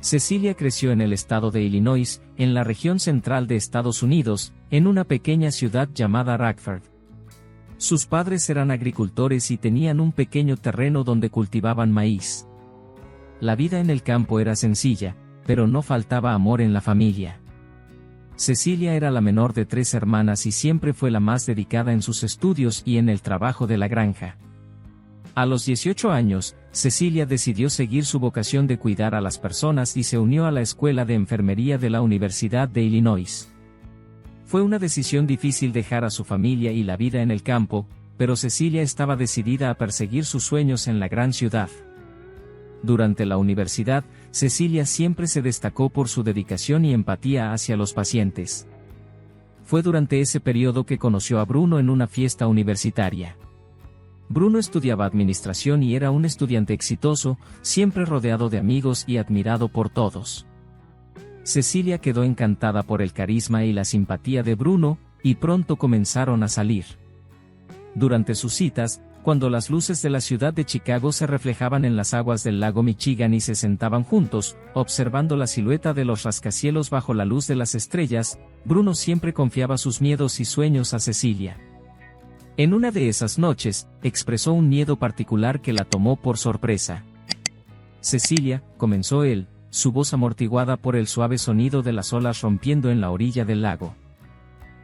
Cecilia creció en el estado de Illinois, en la región central de Estados Unidos, en una pequeña ciudad llamada Rockford. Sus padres eran agricultores y tenían un pequeño terreno donde cultivaban maíz. La vida en el campo era sencilla, pero no faltaba amor en la familia. Cecilia era la menor de 3 hermanas y siempre fue la más dedicada en sus estudios y en el trabajo de la granja. A los 18 años, Cecilia decidió seguir su vocación de cuidar a las personas y se unió a la escuela de enfermería de la Universidad de Illinois. Fue una decisión difícil dejar a su familia y la vida en el campo, pero Cecilia estaba decidida a perseguir sus sueños en la gran ciudad. Durante la universidad, Cecilia siempre se destacó por su dedicación y empatía hacia los pacientes. Fue durante ese periodo que conoció a Bruno en una fiesta universitaria. Bruno estudiaba administración y era un estudiante exitoso, siempre rodeado de amigos y admirado por todos. Cecilia quedó encantada por el carisma y la simpatía de Bruno, y pronto comenzaron a salir. Durante sus citas, cuando las luces de la ciudad de Chicago se reflejaban en las aguas del lago Michigan y se sentaban juntos, observando la silueta de los rascacielos bajo la luz de las estrellas, Bruno siempre confiaba sus miedos y sueños a Cecilia. En una de esas noches, expresó un miedo particular que la tomó por sorpresa. Cecilia, comenzó él, su voz amortiguada por el suave sonido de las olas rompiendo en la orilla del lago.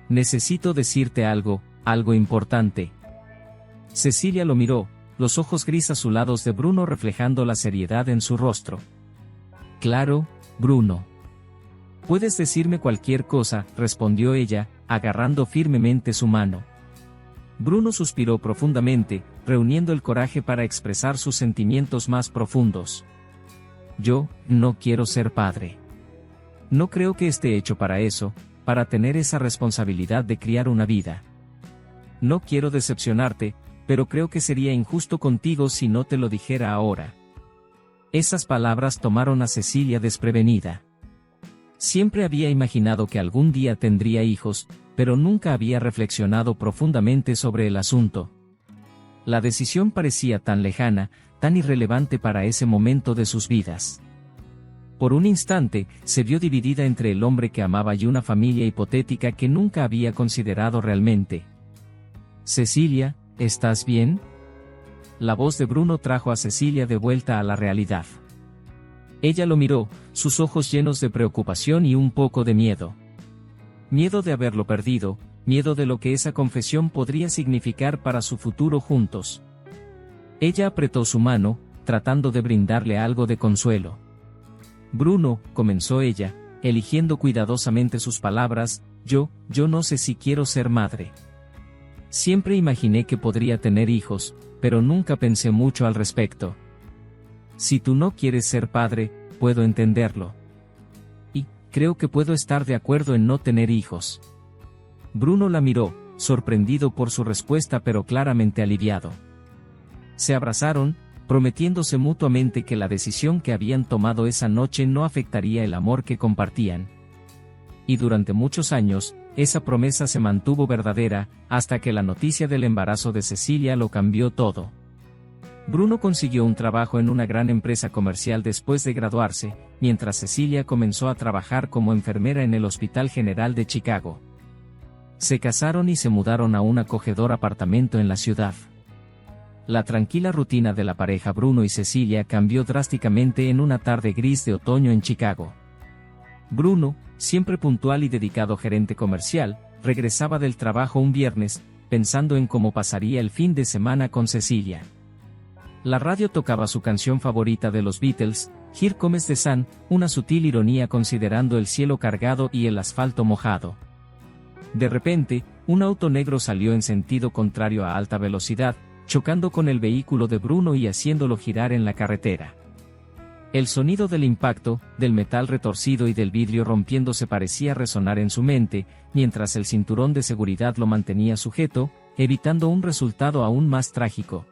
Necesito decirte algo importante. Cecilia lo miró, los ojos gris azulados de Bruno reflejando la seriedad en su rostro. Claro, Bruno. Puedes decirme cualquier cosa, respondió ella, agarrando firmemente su mano. Bruno suspiró profundamente, reuniendo el coraje para expresar sus sentimientos más profundos. Yo, no quiero ser padre. No creo que esté hecho para eso, para tener esa responsabilidad de criar una vida. No quiero decepcionarte, pero creo que sería injusto contigo si no te lo dijera ahora. Esas palabras tomaron a Cecilia desprevenida. Siempre había imaginado que algún día tendría hijos, pero nunca había reflexionado profundamente sobre el asunto. La decisión parecía tan lejana, tan irrelevante para ese momento de sus vidas. Por un instante, se vio dividida entre el hombre que amaba y una familia hipotética que nunca había considerado realmente. Cecilia, ¿estás bien? La voz de Bruno trajo a Cecilia de vuelta a la realidad. Ella lo miró, sus ojos llenos de preocupación y un poco de miedo. Miedo de haberlo perdido, miedo de lo que esa confesión podría significar para su futuro juntos. Ella apretó su mano, tratando de brindarle algo de consuelo. Bruno, comenzó ella, eligiendo cuidadosamente sus palabras, yo no sé si quiero ser madre. Siempre imaginé que podría tener hijos, pero nunca pensé mucho al respecto. Si tú no quieres ser padre, puedo entenderlo. Y, creo que puedo estar de acuerdo en no tener hijos. Bruno la miró, sorprendido por su respuesta pero claramente aliviado. Se abrazaron, prometiéndose mutuamente que la decisión que habían tomado esa noche no afectaría el amor que compartían. Y durante muchos años, esa promesa se mantuvo verdadera, hasta que la noticia del embarazo de Cecilia lo cambió todo. Bruno consiguió un trabajo en una gran empresa comercial después de graduarse, mientras Cecilia comenzó a trabajar como enfermera en el Hospital General de Chicago. Se casaron y se mudaron a un acogedor apartamento en la ciudad. La tranquila rutina de la pareja Bruno y Cecilia cambió drásticamente en una tarde gris de otoño en Chicago. Bruno, siempre puntual y dedicado gerente comercial, regresaba del trabajo un viernes, pensando en cómo pasaría el fin de semana con Cecilia. La radio tocaba su canción favorita de los Beatles, Here Comes the Sun, una sutil ironía considerando el cielo cargado y el asfalto mojado. De repente, un auto negro salió en sentido contrario a alta velocidad, chocando con el vehículo de Bruno y haciéndolo girar en la carretera. El sonido del impacto, del metal retorcido y del vidrio rompiéndose parecía resonar en su mente, mientras el cinturón de seguridad lo mantenía sujeto, evitando un resultado aún más trágico.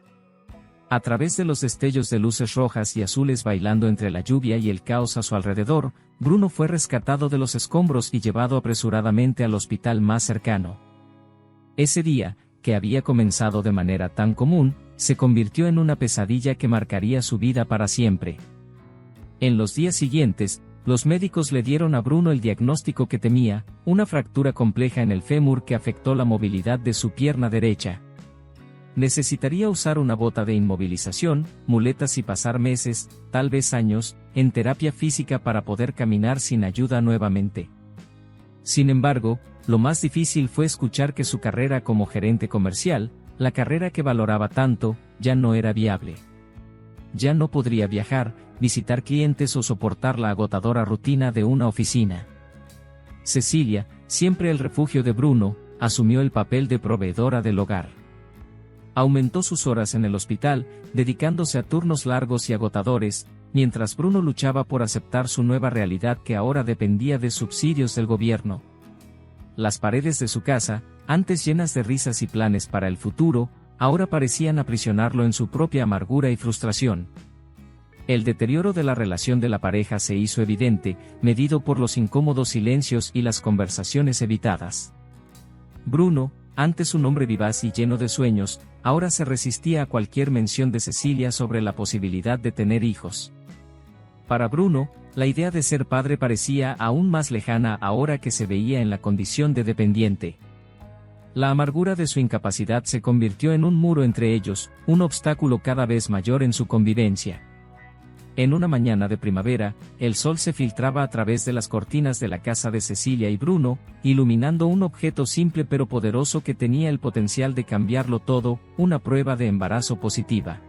A través de los destellos de luces rojas y azules bailando entre la lluvia y el caos a su alrededor, Bruno fue rescatado de los escombros y llevado apresuradamente al hospital más cercano. Ese día, que había comenzado de manera tan común, se convirtió en una pesadilla que marcaría su vida para siempre. En los días siguientes, los médicos le dieron a Bruno el diagnóstico que temía, una fractura compleja en el fémur que afectó la movilidad de su pierna derecha. Necesitaría usar una bota de inmovilización, muletas y pasar meses, tal vez años, en terapia física para poder caminar sin ayuda nuevamente. Sin embargo, lo más difícil fue escuchar que su carrera como gerente comercial, la carrera que valoraba tanto, ya no era viable. Ya no podría viajar, visitar clientes o soportar la agotadora rutina de una oficina. Cecilia, siempre el refugio de Bruno, asumió el papel de proveedora del hogar. Aumentó sus horas en el hospital, dedicándose a turnos largos y agotadores, mientras Bruno luchaba por aceptar su nueva realidad que ahora dependía de subsidios del gobierno. Las paredes de su casa, antes llenas de risas y planes para el futuro, ahora parecían aprisionarlo en su propia amargura y frustración. El deterioro de la relación de la pareja se hizo evidente, medido por los incómodos silencios y las conversaciones evitadas. Bruno, antes un hombre vivaz y lleno de sueños, ahora se resistía a cualquier mención de Cecilia sobre la posibilidad de tener hijos. Para Bruno, la idea de ser padre parecía aún más lejana ahora que se veía en la condición de dependiente. La amargura de su incapacidad se convirtió en un muro entre ellos, un obstáculo cada vez mayor en su convivencia. En una mañana de primavera, el sol se filtraba a través de las cortinas de la casa de Cecilia y Bruno, iluminando un objeto simple pero poderoso que tenía el potencial de cambiarlo todo, una prueba de embarazo positiva.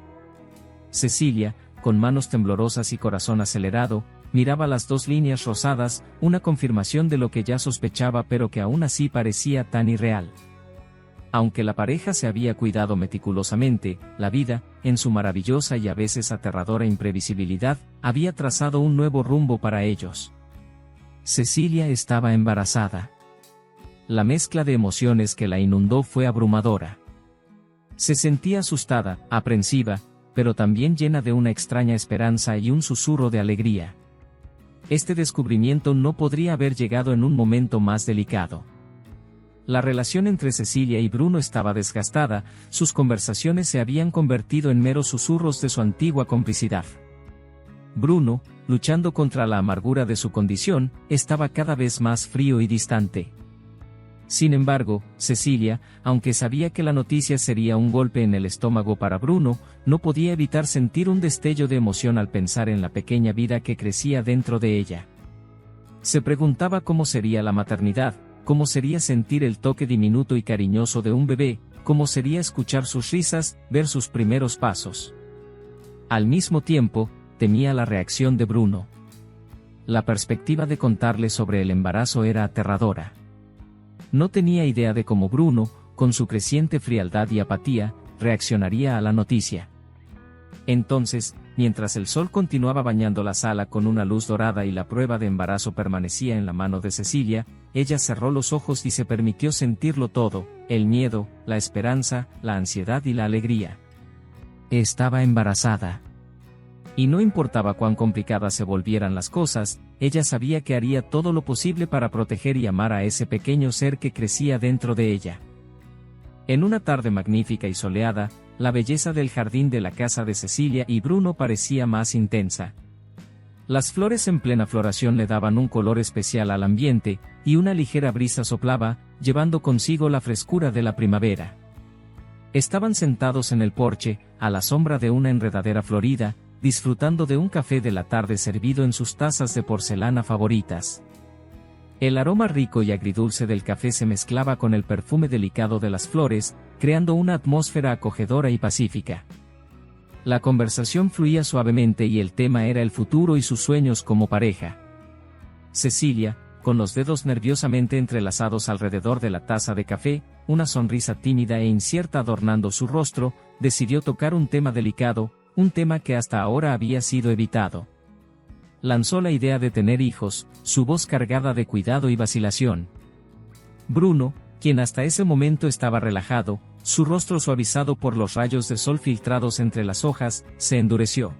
Cecilia, con manos temblorosas y corazón acelerado, miraba las dos líneas rosadas, una confirmación de lo que ya sospechaba pero que aún así parecía tan irreal. Aunque la pareja se había cuidado meticulosamente, la vida, en su maravillosa y a veces aterradora imprevisibilidad, había trazado un nuevo rumbo para ellos. Cecilia estaba embarazada. La mezcla de emociones que la inundó fue abrumadora. Se sentía asustada, aprensiva, pero también llena de una extraña esperanza y un susurro de alegría. Este descubrimiento no podría haber llegado en un momento más delicado. La relación entre Cecilia y Bruno estaba desgastada, sus conversaciones se habían convertido en meros susurros de su antigua complicidad. Bruno, luchando contra la amargura de su condición, estaba cada vez más frío y distante. Sin embargo, Cecilia, aunque sabía que la noticia sería un golpe en el estómago para Bruno, no podía evitar sentir un destello de emoción al pensar en la pequeña vida que crecía dentro de ella. Se preguntaba cómo sería la maternidad, cómo sería sentir el toque diminuto y cariñoso de un bebé, cómo sería escuchar sus risas, ver sus primeros pasos. Al mismo tiempo, temía la reacción de Bruno. La perspectiva de contarle sobre el embarazo era aterradora. No tenía idea de cómo Bruno, con su creciente frialdad y apatía, reaccionaría a la noticia. Entonces, mientras el sol continuaba bañando la sala con una luz dorada y la prueba de embarazo permanecía en la mano de Cecilia, ella cerró los ojos y se permitió sentirlo todo, el miedo, la esperanza, la ansiedad y la alegría. Estaba embarazada. Y no importaba cuán complicadas se volvieran las cosas, ella sabía que haría todo lo posible para proteger y amar a ese pequeño ser que crecía dentro de ella. En una tarde magnífica y soleada, la belleza del jardín de la casa de Cecilia y Bruno parecía más intensa. Las flores en plena floración le daban un color especial al ambiente, y una ligera brisa soplaba, llevando consigo la frescura de la primavera. Estaban sentados en el porche, a la sombra de una enredadera florida, disfrutando de un café de la tarde servido en sus tazas de porcelana favoritas. El aroma rico y agridulce del café se mezclaba con el perfume delicado de las flores, creando una atmósfera acogedora y pacífica. La conversación fluía suavemente y el tema era el futuro y sus sueños como pareja. Cecilia, con los dedos nerviosamente entrelazados alrededor de la taza de café, una sonrisa tímida e incierta adornando su rostro, decidió tocar un tema delicado, un tema que hasta ahora había sido evitado. Lanzó la idea de tener hijos, su voz cargada de cuidado y vacilación. Bruno, quien hasta ese momento estaba relajado, su rostro suavizado por los rayos de sol filtrados entre las hojas, se endureció.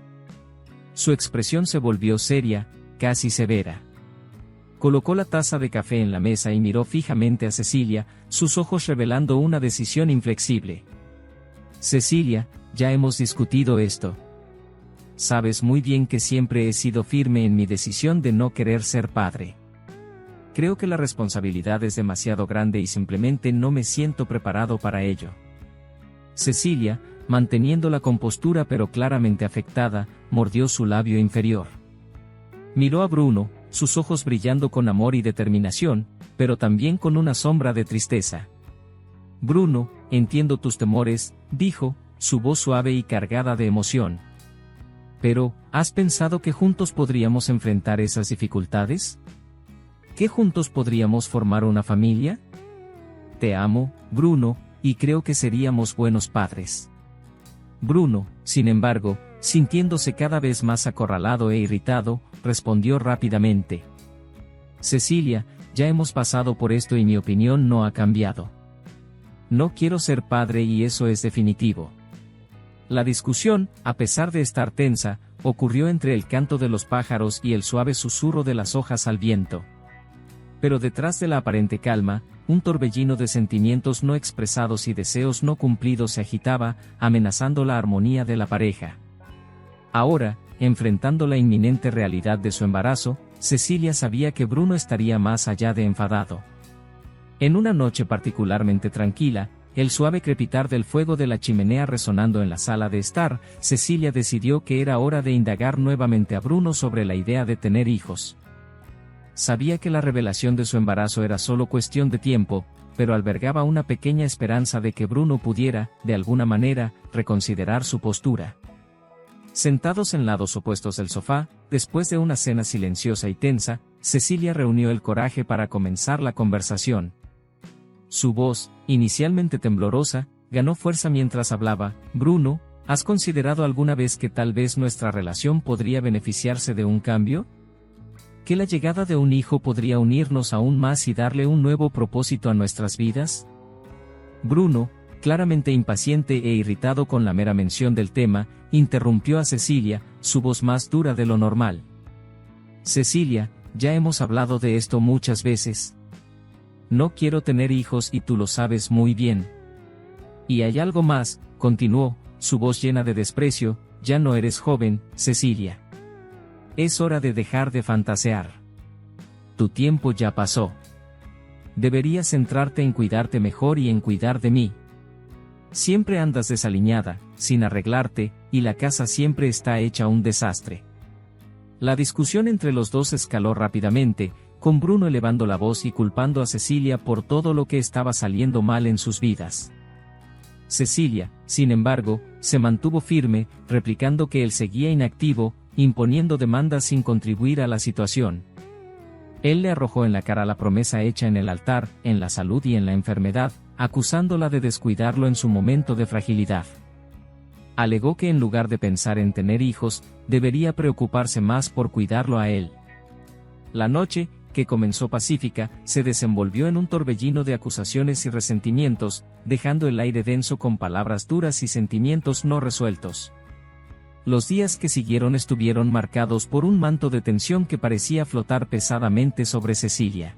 Su expresión se volvió seria, casi severa. Colocó la taza de café en la mesa y miró fijamente a Cecilia, sus ojos revelando una decisión inflexible. Cecilia, ya hemos discutido esto. sabes muy bien que siempre he sido firme en mi decisión de no querer ser padre. Creo que la responsabilidad es demasiado grande y simplemente no me siento preparado para ello. Cecilia, manteniendo la compostura pero claramente afectada, mordió su labio inferior. Miró a Bruno, sus ojos brillando con amor y determinación, pero también con una sombra de tristeza. Bruno, entiendo tus temores, dijo, su voz suave y cargada de emoción. Pero, ¿has pensado que juntos podríamos enfrentar esas dificultades? ¿Que juntos podríamos formar una familia? Te amo, Bruno, y creo que seríamos buenos padres. Bruno, sin embargo, sintiéndose cada vez más acorralado e irritado, respondió rápidamente. Cecilia, ya hemos pasado por esto y mi opinión no ha cambiado. No quiero ser padre y eso es definitivo. La discusión, a pesar de estar tensa, ocurrió entre el canto de los pájaros y el suave susurro de las hojas al viento. Pero detrás de la aparente calma, un torbellino de sentimientos no expresados y deseos no cumplidos se agitaba, amenazando la armonía de la pareja. Ahora, enfrentando la inminente realidad de su embarazo, Cecilia sabía que Bruno estaría más allá de enfadado. En una noche particularmente tranquila, el suave crepitar del fuego de la chimenea resonando en la sala de estar, Cecilia decidió que era hora de indagar nuevamente a Bruno sobre la idea de tener hijos. Sabía que la revelación de su embarazo era solo cuestión de tiempo, pero albergaba una pequeña esperanza de que Bruno pudiera, de alguna manera, reconsiderar su postura. Sentados en lados opuestos del sofá, después de una cena silenciosa y tensa, Cecilia reunió el coraje para comenzar la conversación. Su voz, inicialmente temblorosa, ganó fuerza mientras hablaba. Bruno, ¿has considerado alguna vez que tal vez nuestra relación podría beneficiarse de un cambio? ¿Que la llegada de un hijo podría unirnos aún más y darle un nuevo propósito a nuestras vidas? Bruno, claramente impaciente e irritado con la mera mención del tema, interrumpió a Cecilia, su voz más dura de lo normal. Cecilia, ya hemos hablado de esto muchas veces. No quiero tener hijos y tú lo sabes muy bien. Y hay algo más, continuó, su voz llena de desprecio, ya no eres joven, Cecilia. Es hora de dejar de fantasear. Tu tiempo ya pasó. Deberías centrarte en cuidarte mejor y en cuidar de mí. Siempre andas desaliñada, sin arreglarte, y la casa siempre está hecha un desastre. La discusión entre los dos escaló rápidamente, con Bruno elevando la voz y culpando a Cecilia por todo lo que estaba saliendo mal en sus vidas. Cecilia, sin embargo, se mantuvo firme, replicando que él seguía inactivo, imponiendo demandas sin contribuir a la situación. Él le arrojó en la cara la promesa hecha en el altar, en la salud y en la enfermedad, acusándola de descuidarlo en su momento de fragilidad. Alegó que en lugar de pensar en tener hijos, debería preocuparse más por cuidarlo a él. La noche, que comenzó pacífica, se desenvolvió en un torbellino de acusaciones y resentimientos, dejando el aire denso con palabras duras y sentimientos no resueltos. Los días que siguieron estuvieron marcados por un manto de tensión que parecía flotar pesadamente sobre Cecilia.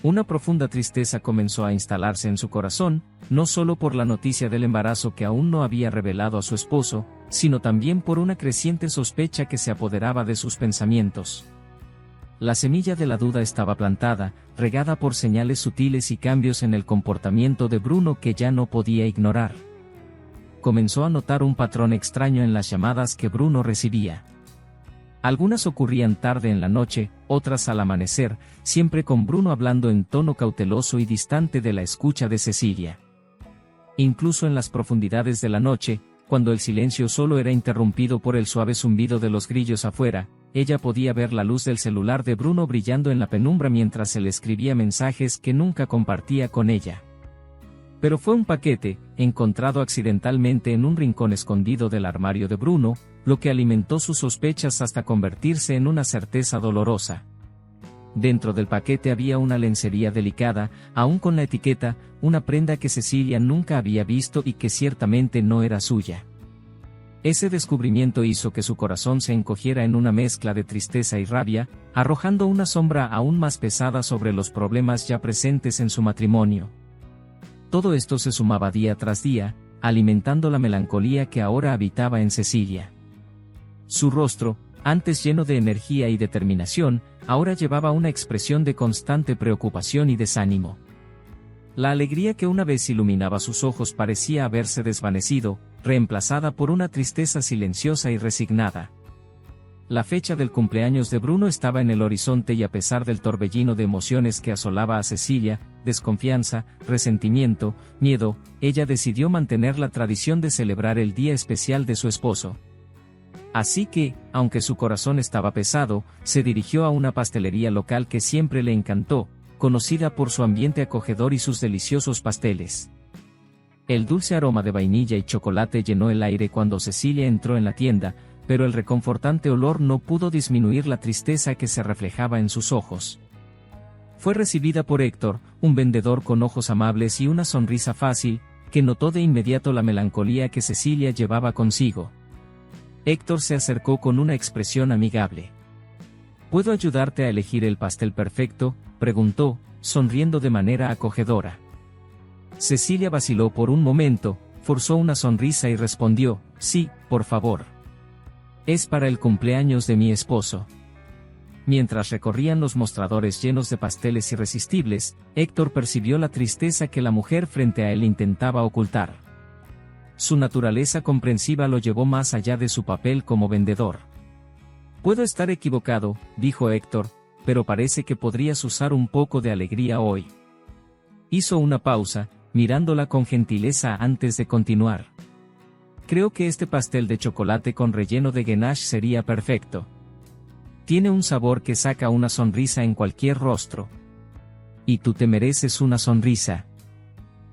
Una profunda tristeza comenzó a instalarse en su corazón, no solo por la noticia del embarazo que aún no había revelado a su esposo, sino también por una creciente sospecha que se apoderaba de sus pensamientos. La semilla de la duda estaba plantada, regada por señales sutiles y cambios en el comportamiento de Bruno que ya no podía ignorar. Comenzó a notar un patrón extraño en las llamadas que Bruno recibía. Algunas ocurrían tarde en la noche, otras al amanecer, siempre con Bruno hablando en tono cauteloso y distante de la escucha de Cecilia. Incluso en las profundidades de la noche, cuando el silencio solo era interrumpido por el suave zumbido de los grillos afuera, ella podía ver la luz del celular de Bruno brillando en la penumbra mientras él escribía mensajes que nunca compartía con ella. Pero fue un paquete, encontrado accidentalmente en un rincón escondido del armario de Bruno, lo que alimentó sus sospechas hasta convertirse en una certeza dolorosa. Dentro del paquete había una lencería delicada, aún con la etiqueta, una prenda que Cecilia nunca había visto y que ciertamente no era suya. Ese descubrimiento hizo que su corazón se encogiera en una mezcla de tristeza y rabia, arrojando una sombra aún más pesada sobre los problemas ya presentes en su matrimonio. Todo esto se sumaba día tras día, alimentando la melancolía que ahora habitaba en Cecilia. Su rostro, antes lleno de energía y determinación, ahora llevaba una expresión de constante preocupación y desánimo. La alegría que una vez iluminaba sus ojos parecía haberse desvanecido, reemplazada por una tristeza silenciosa y resignada. La fecha del cumpleaños de Bruno estaba en el horizonte y a pesar del torbellino de emociones que asolaba a Cecilia, desconfianza, resentimiento, miedo, ella decidió mantener la tradición de celebrar el día especial de su esposo. Así que, aunque su corazón estaba pesado, se dirigió a una pastelería local que siempre le encantó, conocida por su ambiente acogedor y sus deliciosos pasteles. El dulce aroma de vainilla y chocolate llenó el aire cuando Cecilia entró en la tienda, pero el reconfortante olor no pudo disminuir la tristeza que se reflejaba en sus ojos. Fue recibida por Héctor, un vendedor con ojos amables y una sonrisa fácil, que notó de inmediato la melancolía que Cecilia llevaba consigo. Héctor se acercó con una expresión amigable. ¿Puedo ayudarte a elegir el pastel perfecto?, preguntó, sonriendo de manera acogedora. Cecilia vaciló por un momento, forzó una sonrisa y respondió, sí, por favor. Es para el cumpleaños de mi esposo. Mientras recorrían los mostradores llenos de pasteles irresistibles, Héctor percibió la tristeza que la mujer frente a él intentaba ocultar. Su naturaleza comprensiva lo llevó más allá de su papel como vendedor. Puedo estar equivocado, dijo Héctor, pero parece que podrías usar un poco de alegría hoy. Hizo una pausa, mirándola con gentileza antes de continuar. Creo que este pastel de chocolate con relleno de ganache sería perfecto. Tiene un sabor que saca una sonrisa en cualquier rostro. Y tú te mereces una sonrisa.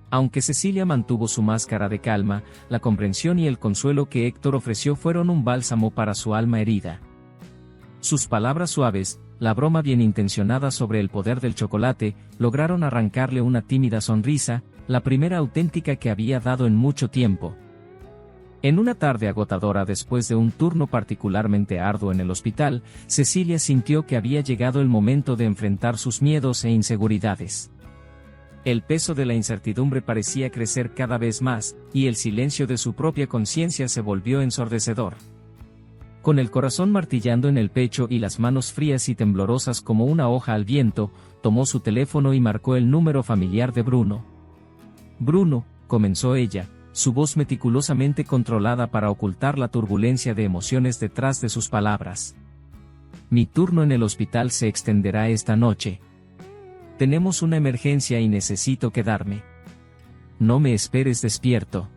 Aunque Cecilia mantuvo su máscara de calma, la comprensión y el consuelo que Héctor ofreció fueron un bálsamo para su alma herida. Sus palabras suaves, la broma bien intencionada sobre el poder del chocolate, lograron arrancarle una tímida sonrisa, la primera auténtica que había dado en mucho tiempo. En una tarde agotadora después de un turno particularmente arduo en el hospital, Cecilia sintió que había llegado el momento de enfrentar sus miedos e inseguridades. El peso de la incertidumbre parecía crecer cada vez más, y el silencio de su propia conciencia se volvió ensordecedor. Con el corazón martillando en el pecho y las manos frías y temblorosas como una hoja al viento, tomó su teléfono y marcó el número familiar de Bruno. Bruno, comenzó ella, su voz meticulosamente controlada para ocultar la turbulencia de emociones detrás de sus palabras. Mi turno en el hospital se extenderá esta noche. Tenemos una emergencia y necesito quedarme. No me esperes despierto.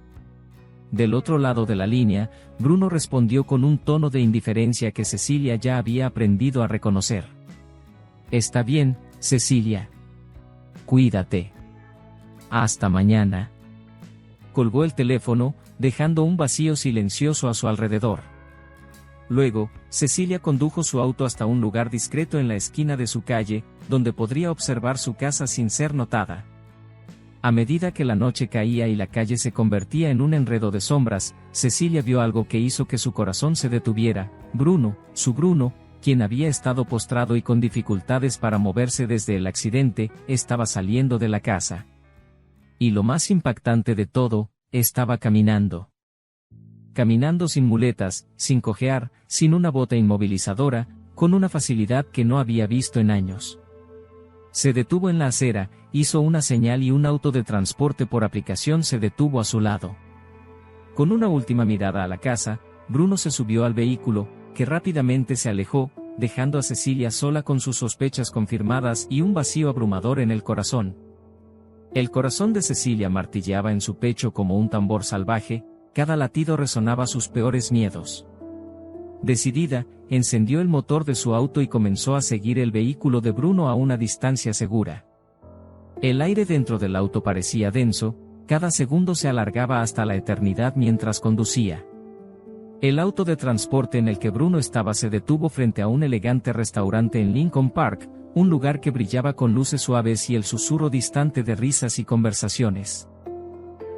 Del otro lado de la línea, Bruno respondió con un tono de indiferencia que Cecilia ya había aprendido a reconocer. Está bien, Cecilia. Cuídate. Hasta mañana. Colgó el teléfono, dejando un vacío silencioso a su alrededor. Luego, Cecilia condujo su auto hasta un lugar discreto en la esquina de su calle, donde podría observar su casa sin ser notada. A medida que la noche caía y la calle se convertía en un enredo de sombras, Cecilia vio algo que hizo que su corazón se detuviera. Bruno, su Bruno, quien había estado postrado y con dificultades para moverse desde el accidente, estaba saliendo de la casa. Y lo más impactante de todo, estaba caminando. Caminando sin muletas, sin cojear, sin una bota inmovilizadora, con una facilidad que no había visto en años. Se detuvo en la acera, hizo una señal y un auto de transporte por aplicación se detuvo a su lado. Con una última mirada a la casa, Bruno se subió al vehículo, que rápidamente se alejó, dejando a Cecilia sola con sus sospechas confirmadas y un vacío abrumador en el corazón. El corazón de Cecilia martilleaba en su pecho como un tambor salvaje, cada latido resonaba sus peores miedos. Decidida, encendió el motor de su auto y comenzó a seguir el vehículo de Bruno a una distancia segura. El aire dentro del auto parecía denso, cada segundo se alargaba hasta la eternidad mientras conducía. El auto de transporte en el que Bruno estaba se detuvo frente a un elegante restaurante en Lincoln Park, un lugar que brillaba con luces suaves y el susurro distante de risas y conversaciones.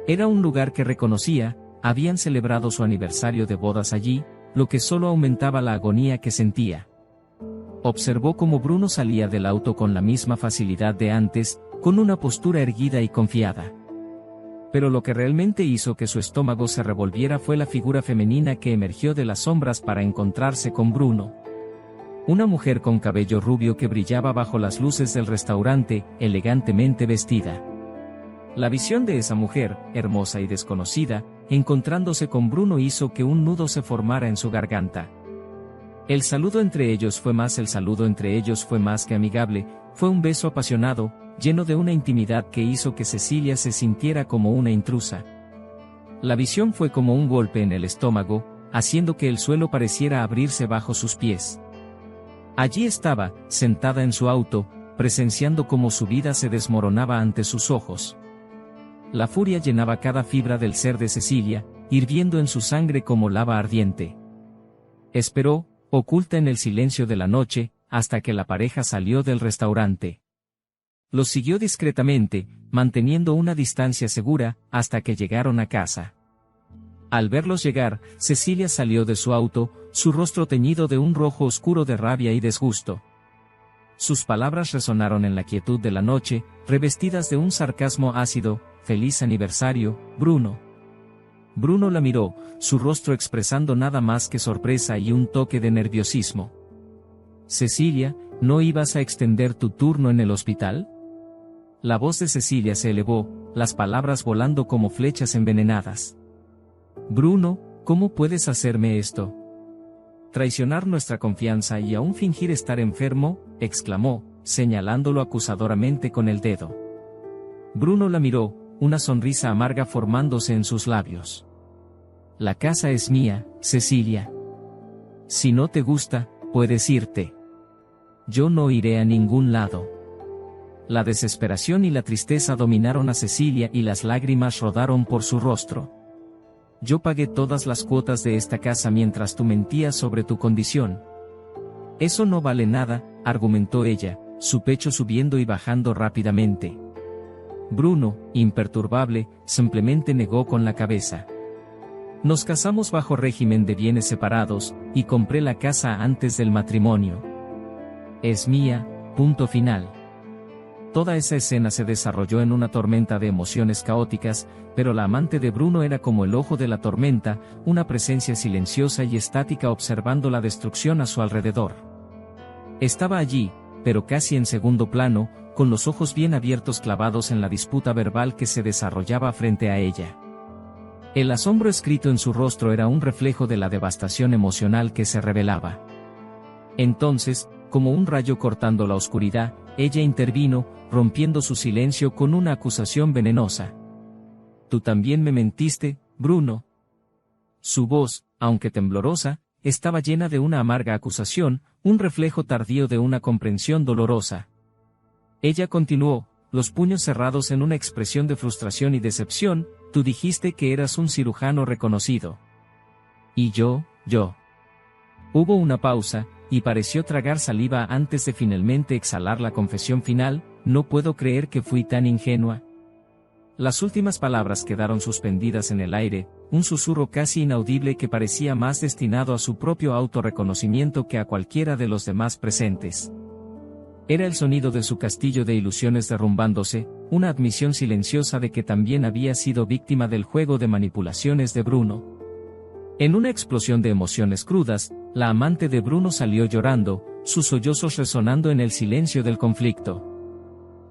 Era un lugar que reconocía, habían celebrado su aniversario de bodas allí, lo que solo aumentaba la agonía que sentía. Observó cómo Bruno salía del auto con la misma facilidad de antes, con una postura erguida y confiada. Pero lo que realmente hizo que su estómago se revolviera fue la figura femenina que emergió de las sombras para encontrarse con Bruno. Una mujer con cabello rubio que brillaba bajo las luces del restaurante, elegantemente vestida. La visión de esa mujer, hermosa y desconocida, encontrándose con Bruno hizo que un nudo se formara en su garganta. El saludo entre ellos fue más que amigable, fue un beso apasionado, lleno de una intimidad que hizo que Cecilia se sintiera como una intrusa. La visión fue como un golpe en el estómago, haciendo que el suelo pareciera abrirse bajo sus pies. Allí estaba, sentada en su auto, presenciando cómo su vida se desmoronaba ante sus ojos. La furia llenaba cada fibra del ser de Cecilia, hirviendo en su sangre como lava ardiente. Esperó, oculta en el silencio de la noche, hasta que la pareja salió del restaurante. Los siguió discretamente, manteniendo una distancia segura, hasta que llegaron a casa. Al verlos llegar, Cecilia salió de su auto, su rostro teñido de un rojo oscuro de rabia y desgusto. Sus palabras resonaron en la quietud de la noche, revestidas de un sarcasmo ácido: «Feliz aniversario, Bruno». Bruno la miró, su rostro expresando nada más que sorpresa y un toque de nerviosismo. «Cecilia, ¿no ibas a extender tu turno en el hospital?». La voz de Cecilia se elevó, las palabras volando como flechas envenenadas. «Bruno, ¿cómo puedes hacerme esto? Traicionar nuestra confianza y aún fingir estar enfermo», exclamó, señalándolo acusadoramente con el dedo. Bruno la miró, una sonrisa amarga formándose en sus labios. «La casa es mía, Cecilia. Si no te gusta, puedes irte. Yo no iré a ningún lado». La desesperación y la tristeza dominaron a Cecilia y las lágrimas rodaron por su rostro. «Yo pagué todas las cuotas de esta casa mientras tú mentías sobre tu condición». «Eso no vale nada», argumentó ella, su pecho subiendo y bajando rápidamente. Bruno, imperturbable, simplemente negó con la cabeza. «Nos casamos bajo régimen de bienes separados, y compré la casa antes del matrimonio. Es mía, punto final». Toda esa escena se desarrolló en una tormenta de emociones caóticas, pero la amante de Bruno era como el ojo de la tormenta, una presencia silenciosa y estática observando la destrucción a su alrededor. Estaba allí, pero casi en segundo plano, con los ojos bien abiertos clavados en la disputa verbal que se desarrollaba frente a ella. El asombro escrito en su rostro era un reflejo de la devastación emocional que se revelaba. Entonces, como un rayo cortando la oscuridad, ella intervino, rompiendo su silencio con una acusación venenosa. «Tú también me mentiste, Bruno». Su voz, aunque temblorosa, estaba llena de una amarga acusación, un reflejo tardío de una comprensión dolorosa. Ella continuó, los puños cerrados en una expresión de frustración y decepción: «Tú dijiste que eras un cirujano reconocido. Y yo». Hubo una pausa, y pareció tragar saliva antes de finalmente exhalar la confesión final: «No puedo creer que fui tan ingenua». Las últimas palabras quedaron suspendidas en el aire, un susurro casi inaudible que parecía más destinado a su propio autorreconocimiento que a cualquiera de los demás presentes. Era el sonido de su castillo de ilusiones derrumbándose, una admisión silenciosa de que también había sido víctima del juego de manipulaciones de Bruno. En una explosión de emociones crudas, la amante de Bruno salió llorando, sus sollozos resonando en el silencio del conflicto.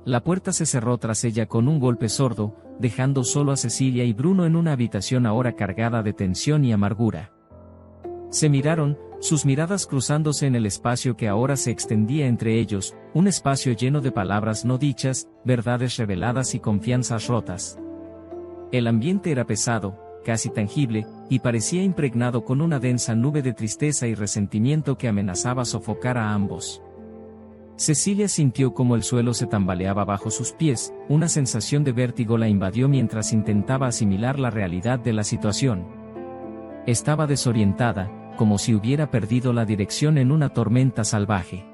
La puerta se cerró tras ella con un golpe sordo, dejando solo a Cecilia y Bruno en una habitación ahora cargada de tensión y amargura. Se miraron, sus miradas cruzándose en el espacio que ahora se extendía entre ellos, un espacio lleno de palabras no dichas, verdades reveladas y confianzas rotas. El ambiente era pesado, casi tangible, y parecía impregnado con una densa nube de tristeza y resentimiento que amenazaba sofocar a ambos. Cecilia sintió como el suelo se tambaleaba bajo sus pies, una sensación de vértigo la invadió mientras intentaba asimilar la realidad de la situación. Estaba desorientada, como si hubiera perdido la dirección en una tormenta salvaje.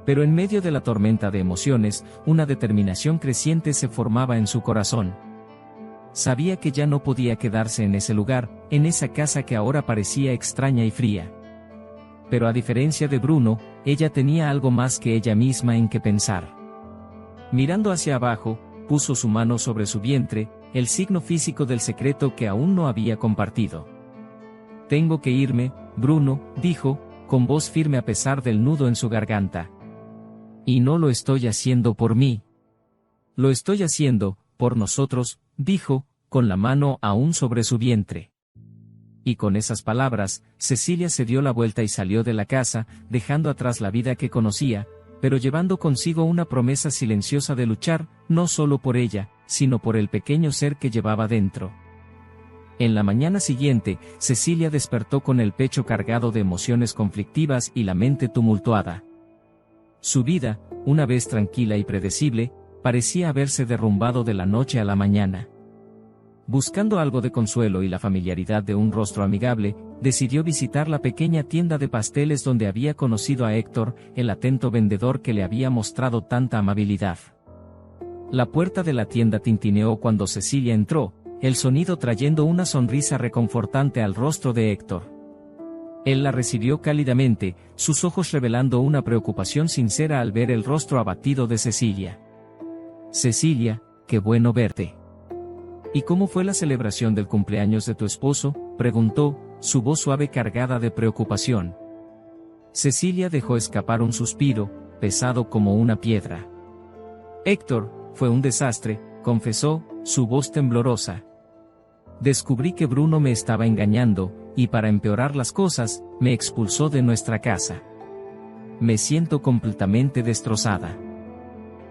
Pero en medio de la tormenta de emociones, una determinación creciente se formaba en su corazón. Sabía que ya no podía quedarse en ese lugar, en esa casa que ahora parecía extraña y fría. Pero a diferencia de Bruno, ella tenía algo más que ella misma en que pensar. Mirando hacia abajo, puso su mano sobre su vientre, el signo físico del secreto que aún no había compartido. Tengo que irme, Bruno, dijo, con voz firme a pesar del nudo en su garganta. Y no lo estoy haciendo por mí. Lo estoy haciendo, por nosotros, dijo, con la mano aún sobre su vientre. Y con esas palabras, Cecilia se dio la vuelta y salió de la casa, dejando atrás la vida que conocía, pero llevando consigo una promesa silenciosa de luchar, no solo por ella, sino por el pequeño ser que llevaba dentro. En la mañana siguiente, Cecilia despertó con el pecho cargado de emociones conflictivas y la mente tumultuada. Su vida, una vez tranquila y predecible, parecía haberse derrumbado de la noche a la mañana. Buscando algo de consuelo y la familiaridad de un rostro amigable, decidió visitar la pequeña tienda de pasteles donde había conocido a Héctor, el atento vendedor que le había mostrado tanta amabilidad. La puerta de la tienda tintineó cuando Cecilia entró, el sonido trayendo una sonrisa reconfortante al rostro de Héctor. Él la recibió cálidamente, sus ojos revelando una preocupación sincera al ver el rostro abatido de Cecilia. Cecilia, qué bueno verte. ¿Y cómo fue la celebración del cumpleaños de tu esposo?, preguntó, su voz suave cargada de preocupación. Cecilia dejó escapar un suspiro, pesado como una piedra. Héctor, fue un desastre, confesó, su voz temblorosa. Descubrí que Bruno me estaba engañando, y para empeorar las cosas, me expulsó de nuestra casa. Me siento completamente destrozada.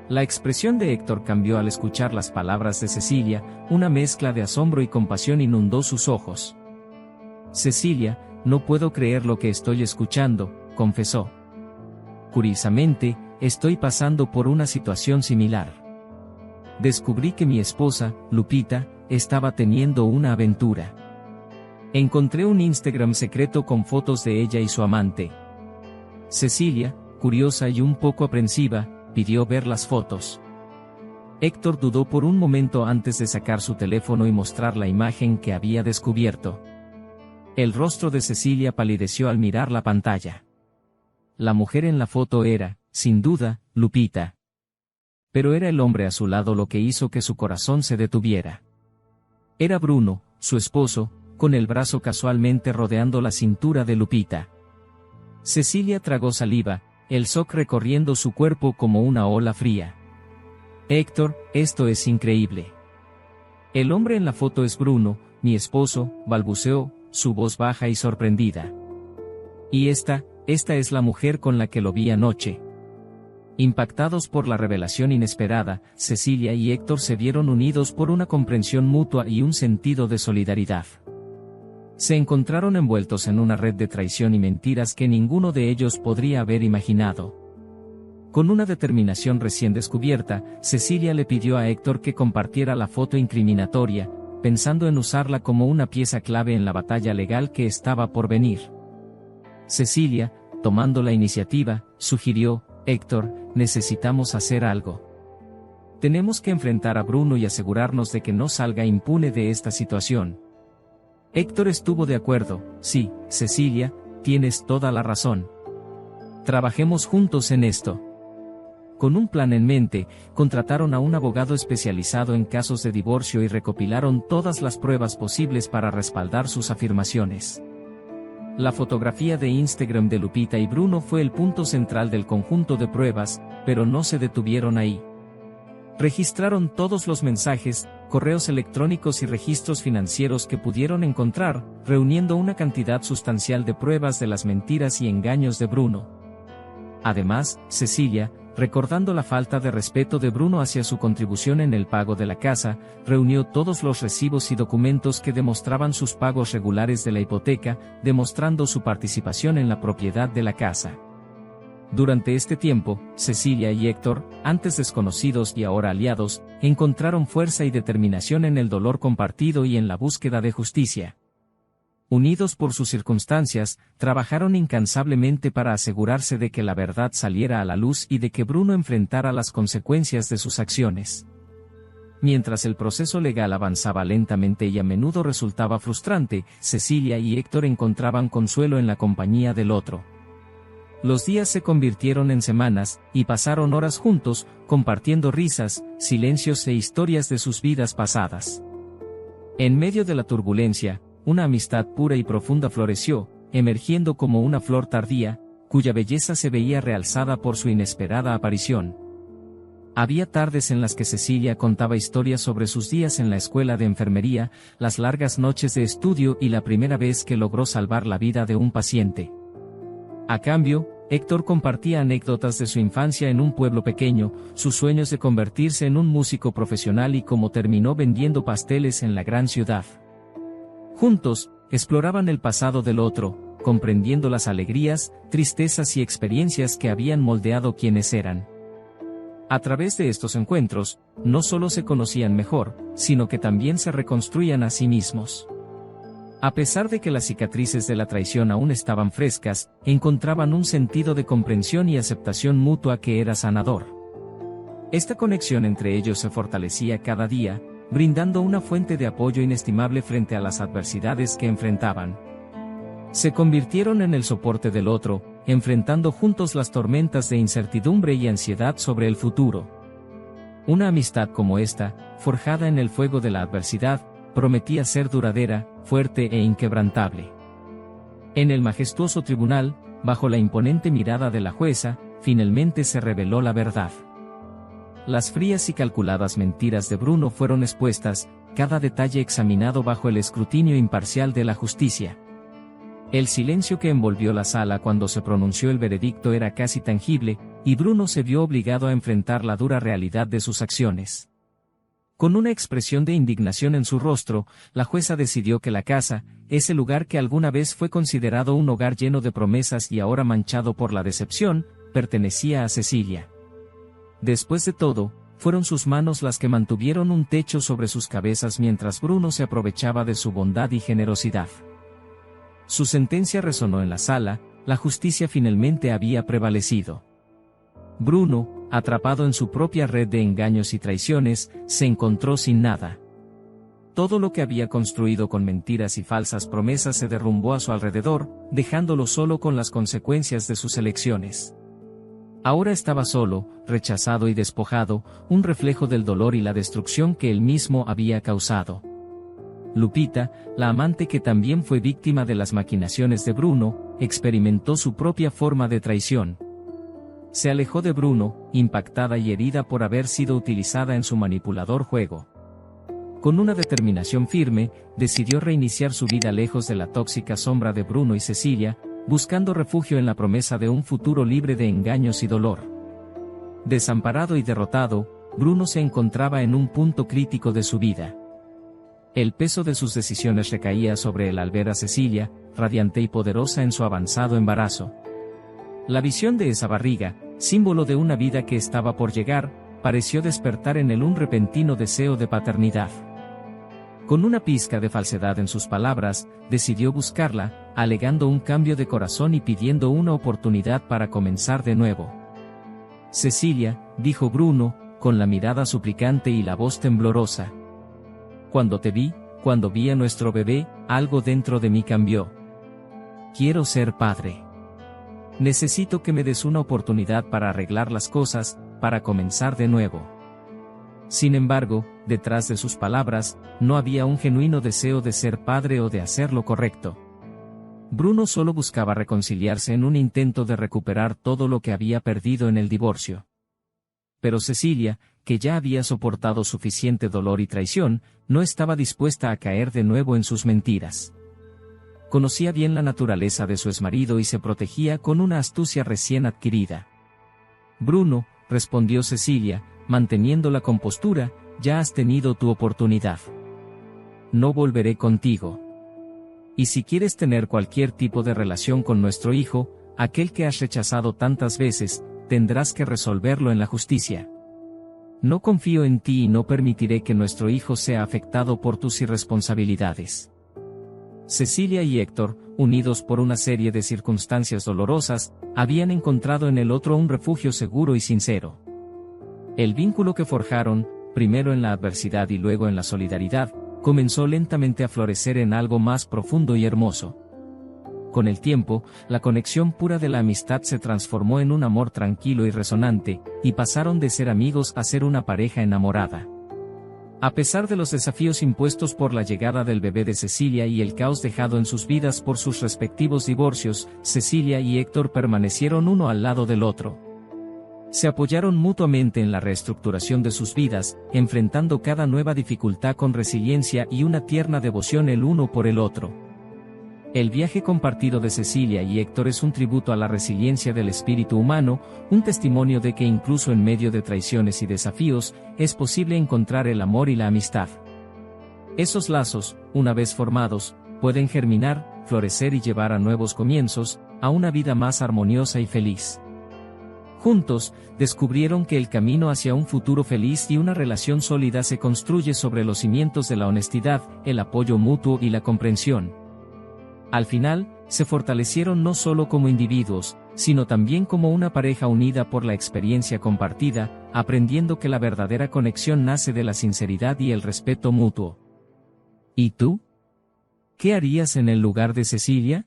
La expresión de Héctor cambió al escuchar las palabras de Cecilia, una mezcla de asombro y compasión inundó sus ojos. Cecilia, no puedo creer lo que estoy escuchando, confesó. Curiosamente, estoy pasando por una situación similar. Descubrí que mi esposa, Lupita, estaba teniendo una aventura. Encontré un Instagram secreto con fotos de ella y su amante. Cecilia, curiosa y un poco aprensiva, pidió ver las fotos. Héctor dudó por un momento antes de sacar su teléfono y mostrar la imagen que había descubierto. El rostro de Cecilia palideció al mirar la pantalla. La mujer en la foto era, sin duda, Lupita. Pero era el hombre a su lado lo que hizo que su corazón se detuviera. Era Bruno, su esposo, con el brazo casualmente rodeando la cintura de Lupita. Cecilia tragó saliva, el shock recorriendo su cuerpo como una ola fría. Héctor, esto es increíble. El hombre en la foto es Bruno, mi esposo, balbuceó, su voz baja y sorprendida. Y esta es la mujer con la que lo vi anoche. Impactados por la revelación inesperada, Cecilia y Héctor se vieron unidos por una comprensión mutua y un sentido de solidaridad. Se encontraron envueltos en una red de traición y mentiras que ninguno de ellos podría haber imaginado. Con una determinación recién descubierta, Cecilia le pidió a Héctor que compartiera la foto incriminatoria, pensando en usarla como una pieza clave en la batalla legal que estaba por venir. Cecilia, tomando la iniciativa, sugirió, Héctor, necesitamos hacer algo. Tenemos que enfrentar a Bruno y asegurarnos de que no salga impune de esta situación. Héctor estuvo de acuerdo, sí, Cecilia, tienes toda la razón. Trabajemos juntos en esto. Con un plan en mente, contrataron a un abogado especializado en casos de divorcio y recopilaron todas las pruebas posibles para respaldar sus afirmaciones. La fotografía de Instagram de Lupita y Bruno fue el punto central del conjunto de pruebas, pero no se detuvieron ahí. Registraron todos los mensajes, correos electrónicos y registros financieros que pudieron encontrar, reuniendo una cantidad sustancial de pruebas de las mentiras y engaños de Bruno. Además, Cecilia, recordando la falta de respeto de Bruno hacia su contribución en el pago de la casa, reunió todos los recibos y documentos que demostraban sus pagos regulares de la hipoteca, demostrando su participación en la propiedad de la casa. Durante este tiempo, Cecilia y Héctor, antes desconocidos y ahora aliados, encontraron fuerza y determinación en el dolor compartido y en la búsqueda de justicia. Unidos por sus circunstancias, trabajaron incansablemente para asegurarse de que la verdad saliera a la luz y de que Bruno enfrentara las consecuencias de sus acciones. Mientras el proceso legal avanzaba lentamente y a menudo resultaba frustrante, Cecilia y Héctor encontraban consuelo en la compañía del otro. Los días se convirtieron en semanas, y pasaron horas juntos, compartiendo risas, silencios e historias de sus vidas pasadas. En medio de la turbulencia, una amistad pura y profunda floreció, emergiendo como una flor tardía, cuya belleza se veía realzada por su inesperada aparición. Había tardes en las que Cecilia contaba historias sobre sus días en la escuela de enfermería, las largas noches de estudio y la primera vez que logró salvar la vida de un paciente. A cambio, Héctor compartía anécdotas de su infancia en un pueblo pequeño, sus sueños de convertirse en un músico profesional y cómo terminó vendiendo pasteles en la gran ciudad. Juntos, exploraban el pasado del otro, comprendiendo las alegrías, tristezas y experiencias que habían moldeado quienes eran. A través de estos encuentros, no solo se conocían mejor, sino que también se reconstruían a sí mismos. A pesar de que las cicatrices de la traición aún estaban frescas, encontraban un sentido de comprensión y aceptación mutua que era sanador. Esta conexión entre ellos se fortalecía cada día, brindando una fuente de apoyo inestimable frente a las adversidades que enfrentaban. Se convirtieron en el soporte del otro, enfrentando juntos las tormentas de incertidumbre y ansiedad sobre el futuro. Una amistad como esta, forjada en el fuego de la adversidad, prometía ser duradera, fuerte e inquebrantable. En el majestuoso tribunal, bajo la imponente mirada de la jueza, finalmente se reveló la verdad. Las frías y calculadas mentiras de Bruno fueron expuestas, cada detalle examinado bajo el escrutinio imparcial de la justicia. El silencio que envolvió la sala cuando se pronunció el veredicto era casi tangible, y Bruno se vio obligado a enfrentar la dura realidad de sus acciones. Con una expresión de indignación en su rostro, la jueza decidió que la casa, ese lugar que alguna vez fue considerado un hogar lleno de promesas y ahora manchado por la decepción, pertenecía a Cecilia. Después de todo, fueron sus manos las que mantuvieron un techo sobre sus cabezas mientras Bruno se aprovechaba de su bondad y generosidad. Su sentencia resonó en la sala, la justicia finalmente había prevalecido. Bruno, atrapado en su propia red de engaños y traiciones, se encontró sin nada. Todo lo que había construido con mentiras y falsas promesas se derrumbó a su alrededor, dejándolo solo con las consecuencias de sus elecciones. Ahora estaba solo, rechazado y despojado, un reflejo del dolor y la destrucción que él mismo había causado. Lupita, la amante que también fue víctima de las maquinaciones de Bruno, experimentó su propia forma de traición. Se alejó de Bruno, impactada y herida por haber sido utilizada en su manipulador juego. Con una determinación firme, decidió reiniciar su vida lejos de la tóxica sombra de Bruno y Cecilia, buscando refugio en la promesa de un futuro libre de engaños y dolor. Desamparado y derrotado, Bruno se encontraba en un punto crítico de su vida. El peso de sus decisiones recaía sobre él al ver a Cecilia, radiante y poderosa en su avanzado embarazo. La visión de esa barriga, símbolo de una vida que estaba por llegar, pareció despertar en él un repentino deseo de paternidad. Con una pizca de falsedad en sus palabras, decidió buscarla, alegando un cambio de corazón y pidiendo una oportunidad para comenzar de nuevo. Cecilia, dijo Bruno, con la mirada suplicante y la voz temblorosa. Cuando vi a nuestro bebé, algo dentro de mí cambió. Quiero ser padre. Necesito que me des una oportunidad para arreglar las cosas, para comenzar de nuevo. Sin embargo, detrás de sus palabras, no había un genuino deseo de ser padre o de hacer lo correcto. Bruno solo buscaba reconciliarse en un intento de recuperar todo lo que había perdido en el divorcio. Pero Cecilia, que ya había soportado suficiente dolor y traición, no estaba dispuesta a caer de nuevo en sus mentiras. Conocía bien la naturaleza de su exmarido y se protegía con una astucia recién adquirida. Bruno, respondió Cecilia, manteniendo la compostura, ya has tenido tu oportunidad. No volveré contigo. Y si quieres tener cualquier tipo de relación con nuestro hijo, aquel que has rechazado tantas veces, tendrás que resolverlo en la justicia. No confío en ti y no permitiré que nuestro hijo sea afectado por tus irresponsabilidades. Cecilia y Héctor, unidos por una serie de circunstancias dolorosas, habían encontrado en el otro un refugio seguro y sincero. El vínculo que forjaron, primero en la adversidad y luego en la solidaridad, comenzó lentamente a florecer en algo más profundo y hermoso. Con el tiempo, la conexión pura de la amistad se transformó en un amor tranquilo y resonante, y pasaron de ser amigos a ser una pareja enamorada. A pesar de los desafíos impuestos por la llegada del bebé de Cecilia y el caos dejado en sus vidas por sus respectivos divorcios, Cecilia y Héctor permanecieron uno al lado del otro. Se apoyaron mutuamente en la reestructuración de sus vidas, enfrentando cada nueva dificultad con resiliencia y una tierna devoción el uno por el otro. El viaje compartido de Cecilia y Héctor es un tributo a la resiliencia del espíritu humano, un testimonio de que incluso en medio de traiciones y desafíos, es posible encontrar el amor y la amistad. Esos lazos, una vez formados, pueden germinar, florecer y llevar a nuevos comienzos, a una vida más armoniosa y feliz. Juntos, descubrieron que el camino hacia un futuro feliz y una relación sólida se construye sobre los cimientos de la honestidad, el apoyo mutuo y la comprensión. Al final, se fortalecieron no solo como individuos, sino también como una pareja unida por la experiencia compartida, aprendiendo que la verdadera conexión nace de la sinceridad y el respeto mutuo. ¿Y tú? ¿Qué harías en el lugar de Cecilia?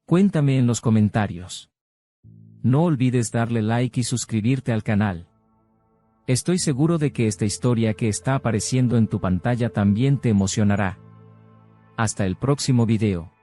Cuéntame en los comentarios. No olvides darle like y suscribirte al canal. Estoy seguro de que esta historia que está apareciendo en tu pantalla también te emocionará. Hasta el próximo video.